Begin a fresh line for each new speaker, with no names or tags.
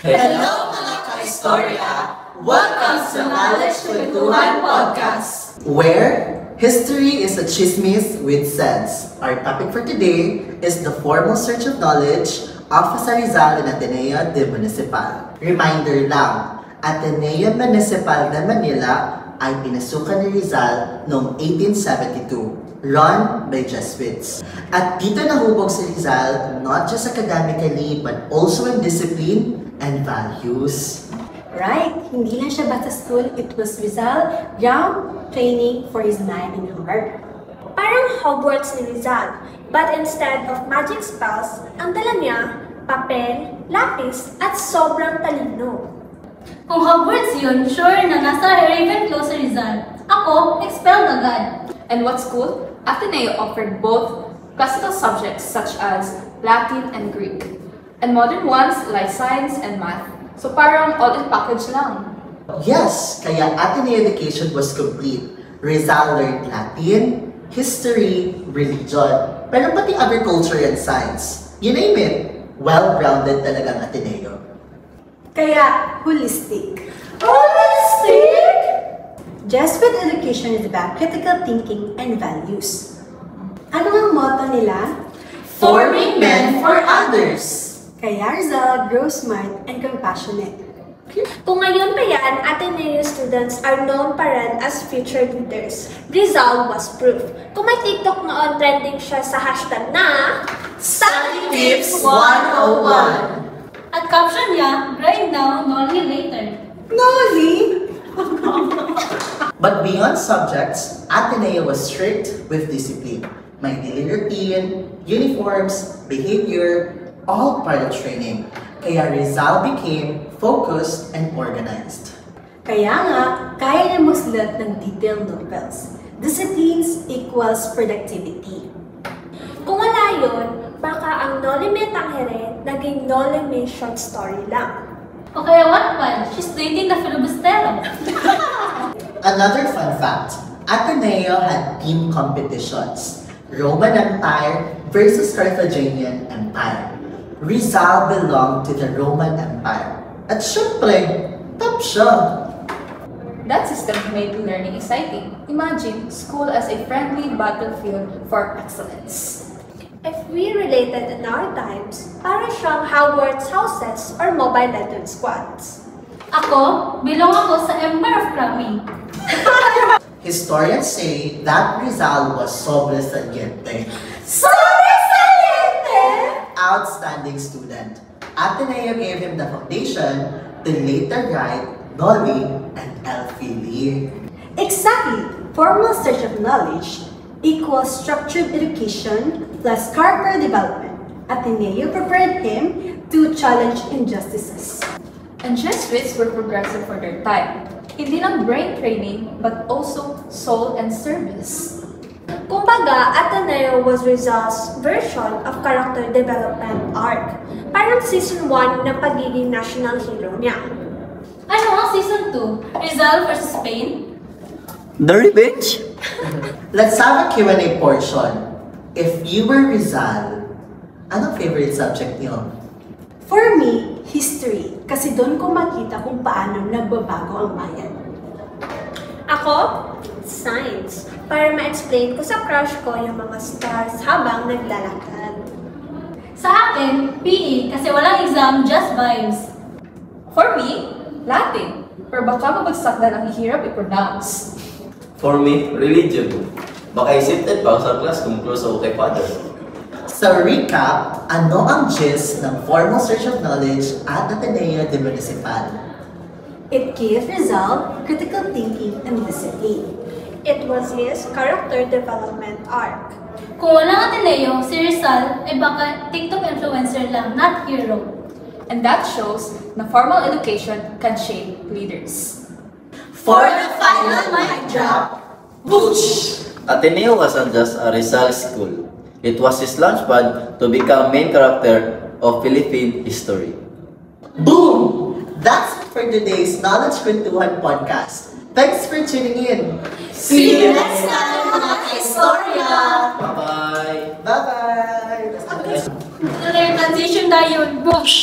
Hello mga ka-istorya! Welcome sa Knowledge Kwentuhan Podcast!
Where history is a chismis with sense. Our topic for today is the formal search of knowledge of sa Rizal and Ateneo de Municipal. Reminder lang, Ateneo Municipal de Manila ay pinasukan ni Rizal noong 1872. Run by Jesuits. At dito nahubog si Rizal not just academically but also in discipline and values.
Right, hindi lang siya basta school, it was Rizal ground training for his mind and heart.
Parang Hogwarts ni Rizal, but instead of magic spells, ang dala niya, papel, lapis, at sobrang talino.
Kung Hogwarts yun, sure na nasa Ravenclaw si Rizal. Ako, expelled agad.
And what's cool? Ateneo offered both classical subjects such as Latin and Greek, and modern ones like science and math. So parang all-in package lang.
Yes, kaya Ateneo education was complete. Rizal learned Latin, history, religion, pero pati agriculture and science. You name it, well-grounded talagang Ateneo.
Kaya, holistic.
Holistic?
Jesuit education is about critical thinking and values. Ano ang motto nila?
Forming men for others.
Kaya Rizal grows smart and compassionate.
Kung ngayon pa yan, Ateneo students are known pa rin as future leaders. Rizal was proof. Kung may TikTok noon, trending siya sa hashtag na
Study Tips 101.
At caption niya, grind now, nolly later.
Nolly!
But beyond subjects, Ateneo was strict with discipline. May daily routine, uniforms, behavior, all part of training. Kaya Rizal became focused and organized.
Kaya nga, kaya niya magsulat ng detailed novels. Disciplines equals productivity.
Kung wala yun, baka ang Noli Me Tangere naging Noli Me short story lang.
O kaya Wattpad, she's dating the filibustero.
Another fun fact, Ateneo had team competitions. Roman Empire versus Carthaginian Empire. Rizal belonged to the Roman Empire. At syempre, top siya.
That system made learning exciting. Imagine school as a friendly battlefield for excellence.
If we related in our times, para siyang Hogwarts houses or Mobile Legends squads.
Ako, belong ako sa Empire of Crummy.
Historians say that Rizal was sobresaliente.
Sobresaliente!
Outstanding student. Ateneo gave him the foundation to later write Noli and Elfili.
Exactly! Formal search of knowledge equals structured education plus character development. Ateneo prepared him to challenge injustices.
And Jesuits were progressive for their time. Hindi lang brain training, but also soul and service.
Kumbaga, Ateneo was Rizal's version of character development arc. Parang season 1 ng pagiging national hero niya.
Ano ang season 2? Rizal versus Spain?
The Revenge?
Let's have a Q&A portion. If you were Rizal, anong favorite subject niyo?
For me, history. Kasi doon ko makita kung paano nagbabago ang bayan.
Ako, science. Para ma-explain ko sa crush ko yung mga stars habang naglalakad.
Sa akin, PE kasi walang exam, just vibes.
For me, Latin. Pero baka mabagsak na lang hihirap i-pronounce.
For me, religion. Baka isipted pa ako sa class kung close ako kay Father.
Sa recap, ano ang gist ng formal search of knowledge at Ateneo de Municipal?
It gave Rizal critical thinking and discipline.
It was his character development arc.
Kung walang Ateneo, si Rizal ay baka TikTok influencer lang, not hero.
And that shows na formal education can shape leaders.
For the final mic drop, Boosh!
Ateneo wasn't just a Rizal school. It was his launchpad to become main character of Philippine history.
Boom! That's it for today's Knowledge Kwentuhan podcast. Thanks for tuning in.
See you next time, mga ka-istorya!
Bye-bye!
Bye-bye!
Transition tayo, Boosh!